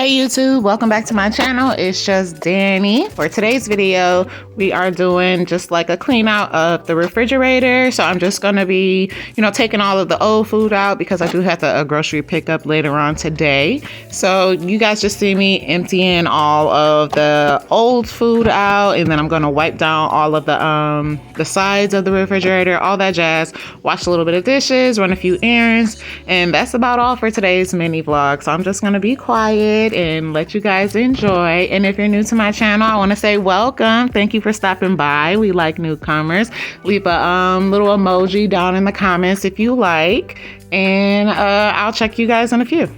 Hey YouTube, welcome back to my channel. It's just Danny. For today's video, we are doing just like a clean out of the refrigerator. So I'm just gonna be, taking all of the old food out because I do have a grocery pickup later on today. So you guys just see me emptying all of the old food out, and then I'm gonna wipe down all of the sides of the refrigerator, all that jazz, wash a little bit of dishes, run a few errands, and that's about all for today's mini vlog. So I'm just gonna be quiet and let you guys enjoy. And if you're new to my channel, I want to say welcome. Thank you for stopping by. We like newcomers. Leave a little emoji down in the comments if you like, and I'll check you guys in a few.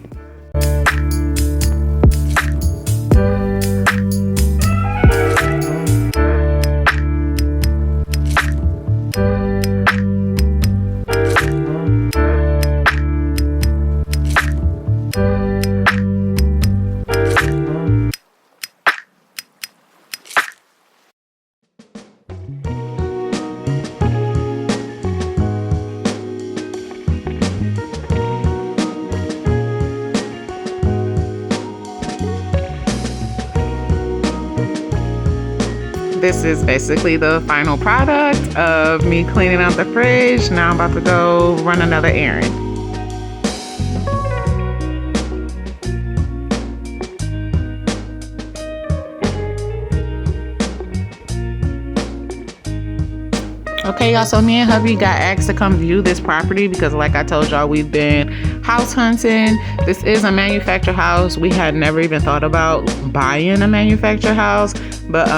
This is basically the final product of me cleaning out the fridge. Now I'm about to go run another errand. Okay, y'all, so me and hubby got asked to come view this property because like I told y'all, we've been house hunting. This is a manufactured house. We had never even thought about buying a manufactured house, but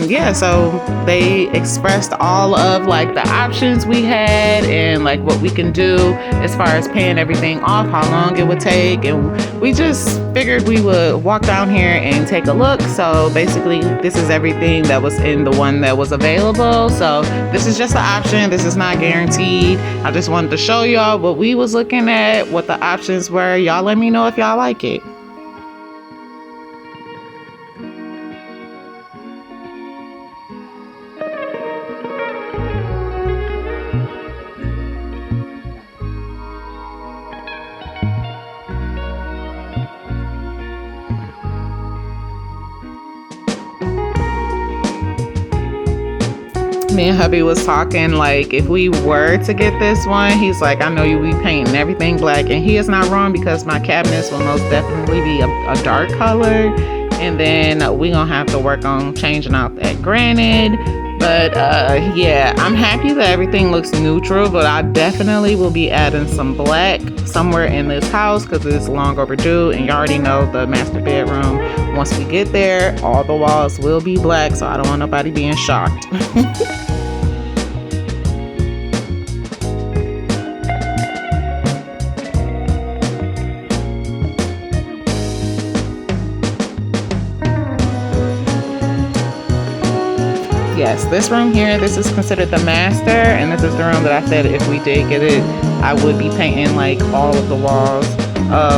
yeah, so they expressed all of like the options we had and like what we can do as far as paying everything off, how long it would take, and we just figured we would walk down here and take a look. So basically this is everything that was in the one that was available. So this is just an option. This is not guaranteed. I just wanted to show y'all what we was looking at, what the options were. Y'all let me know if y'all like it. Me and hubby was talking, like, if we were to get this one, he's like, I know you be painting everything black, and he is not wrong because my cabinets will most definitely be a dark color, and then we gonna have to work on changing out that granite. But yeah, I'm happy that everything looks neutral, but I definitely will be adding some black somewhere in this house because it's long overdue. And you already know the master bedroom, once we get there, all the walls will be black, so I don't want nobody being shocked. Yes, this room here, this is considered the master, and this is the room that I said if we did get it, I would be painting like all of the walls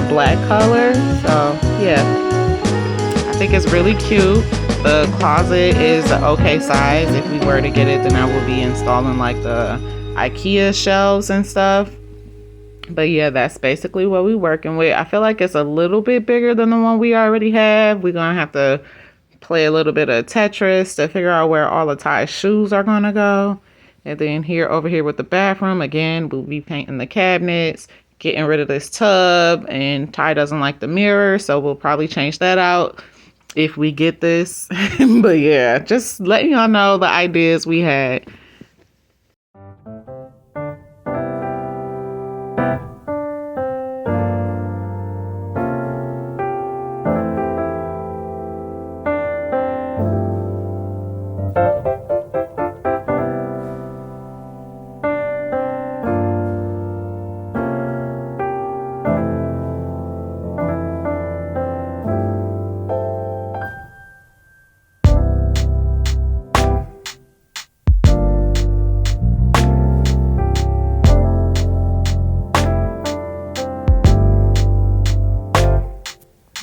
black color. So yeah, I think it's really cute. The closet is an okay size. If we were to get it, then I will be installing like the IKEA shelves and stuff. But yeah, that's basically what we're working with. I feel like it's a little bit bigger than the one we already have. We're gonna have to play a little bit of Tetris to figure out where all of Ty's shoes are gonna go. And then over here with the bathroom, again, we'll be painting the cabinets, getting rid of this tub, and Ty doesn't like the mirror, so we'll probably change that out if we get this. But yeah, just letting y'all know the ideas we had.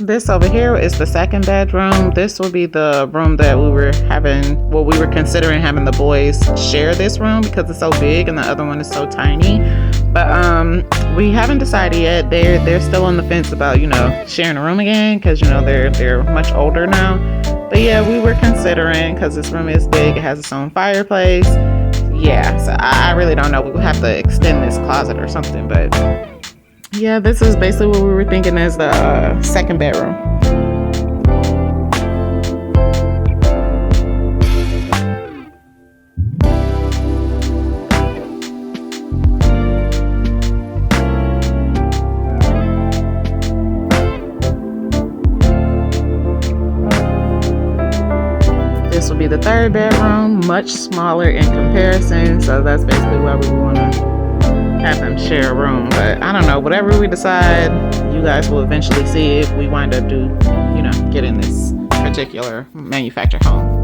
This over here is the second bedroom. This will be the room that we were considering having the boys share this room because it's so big and the other one is so tiny. But we haven't decided yet. They're still on the fence about, you know, sharing a room again because, you know, they're much older now. But yeah, we were considering because this room is big. It has its own fireplace. Yeah, so I really don't know. We will have to extend this closet or something, but yeah, this is basically what we were thinking as the second bedroom. This will be the third bedroom, much smaller in comparison, so that's basically why we want to have them share a room. But I don't know, whatever we decide, you guys will eventually see if we wind up getting this particular manufactured home.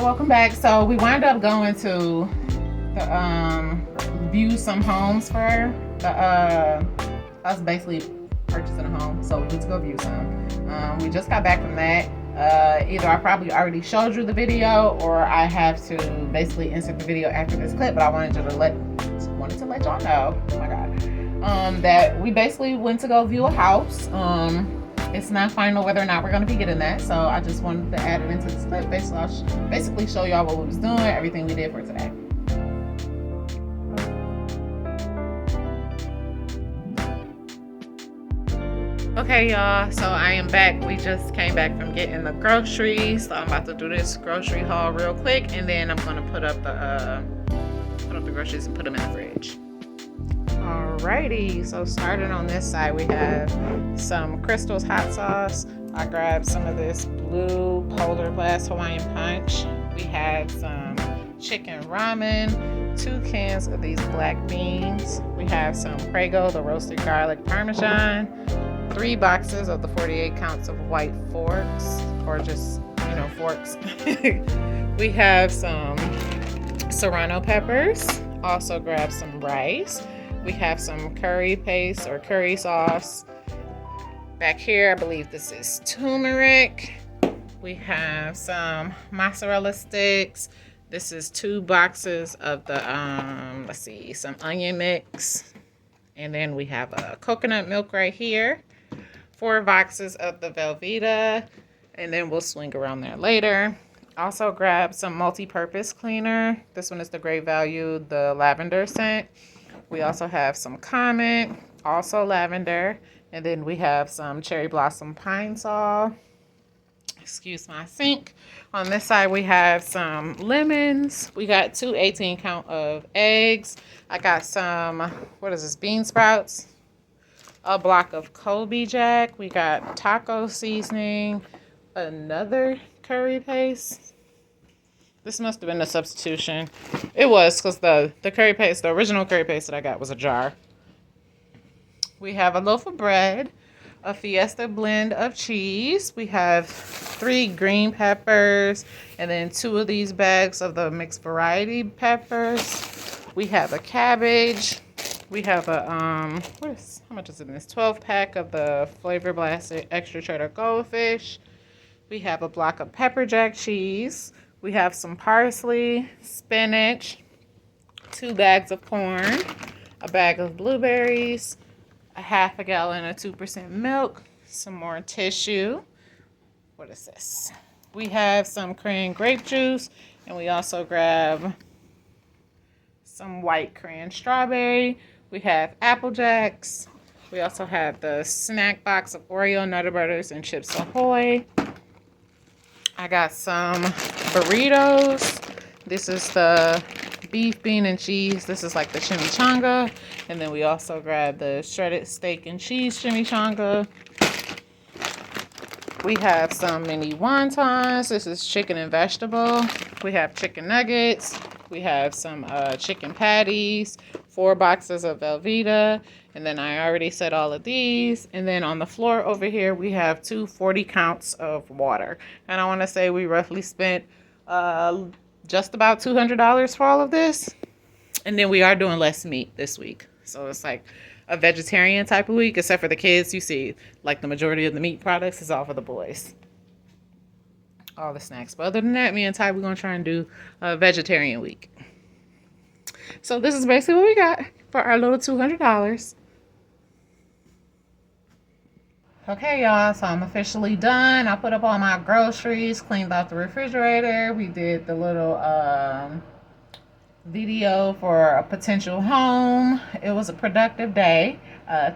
Welcome back. So we wound up going to the view some homes for us basically purchasing a home. So we need to go view some. We just got back from that. Either I probably already showed you the video or I have to basically insert the video after this clip, but I wanted to let y'all know, oh my god, that we basically went to go view a house. It's not final whether or not we're going to be getting that, so I just wanted to add it into this clip. Basically show y'all what we was doing, everything we did for today. Okay, y'all, so I am back. We just came back from getting the groceries, so I'm about to do this grocery haul real quick, and then I'm going to put up the groceries and put them in the fridge. Alrighty, so starting on this side, we have some Crystal's hot sauce. I grabbed some of this blue Polar Blast Hawaiian Punch. We have some chicken ramen, 2 cans of these black beans. We have some Prego, the roasted garlic Parmesan, 3 boxes of the 48 counts of white forks, or just, you know, forks. We have some serrano peppers. Also grabbed some rice. We have some curry paste or curry sauce. Back here, I believe this is turmeric. We have some mozzarella sticks. This is 2 boxes of the, some onion mix. And then we have a coconut milk right here. 4 boxes of the Velveeta. And then we'll swing around there later. Also grab some multi-purpose cleaner. This one is the Great Value, the lavender scent. We also have some Comet, also lavender. And then we have some Cherry Blossom Pine Sol. Excuse my sink. On this side, we have some lemons. We got 2 18-count of eggs. I got some, what is this, bean sprouts. A block of Kobe Jack. We got taco seasoning. Another curry paste. This must have been a substitution. It was, because the curry paste, the original curry paste that I got was a jar. We have a loaf of bread, a Fiesta blend of cheese. We have 3 green peppers, and then 2 of these bags of the mixed variety peppers. We have a cabbage. We have a, how much is in this? 12-pack of the Flavor Blasted Extra Cheddar Goldfish. We have a block of pepper jack cheese. We have some parsley, spinach, 2 bags of corn, a bag of blueberries, a half a gallon of 2% milk, some more tissue. What is this? We have some Korean grape juice, and we also grab some white Korean strawberry. We have Apple Jacks. We also have the snack box of Oreo, Nutter Butters, and Chips Ahoy. I got some burritos. This is the beef, bean, and cheese. This is like the chimichanga. And then we also grabbed the shredded steak and cheese chimichanga. We have some mini wontons. This is chicken and vegetable. We have chicken nuggets. We have some chicken patties, 4 boxes of Velveeta, and then I already said all of these. And then on the floor over here, we have 2 40 counts of water. And I want to say we roughly spent just about $200 for all of this. And then we are doing less meat this week. So it's like a vegetarian type of week, except for the kids. You see, like the majority of the meat products is all for the boys. All the snacks. But other than that, me and Ty, we're going to try and do a vegetarian week. So this is basically what we got for our little $200. Okay, y'all, so I'm officially done. I put up all my groceries, cleaned out the refrigerator. We did the little video for a potential home. It was a productive day.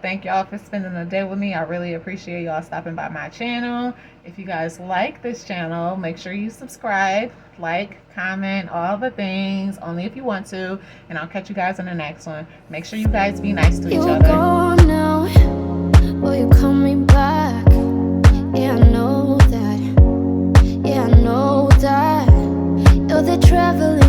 Thank y'all for spending the day with me. I really appreciate y'all stopping by my channel. If you guys like this channel, make sure you subscribe, like, comment, all the things, only if you want to, and I'll catch you guys in the next one. Make sure you guys be nice to each other. You're gone now, will you call me back? Yeah, I know that. Yeah, I know that. You're the traveling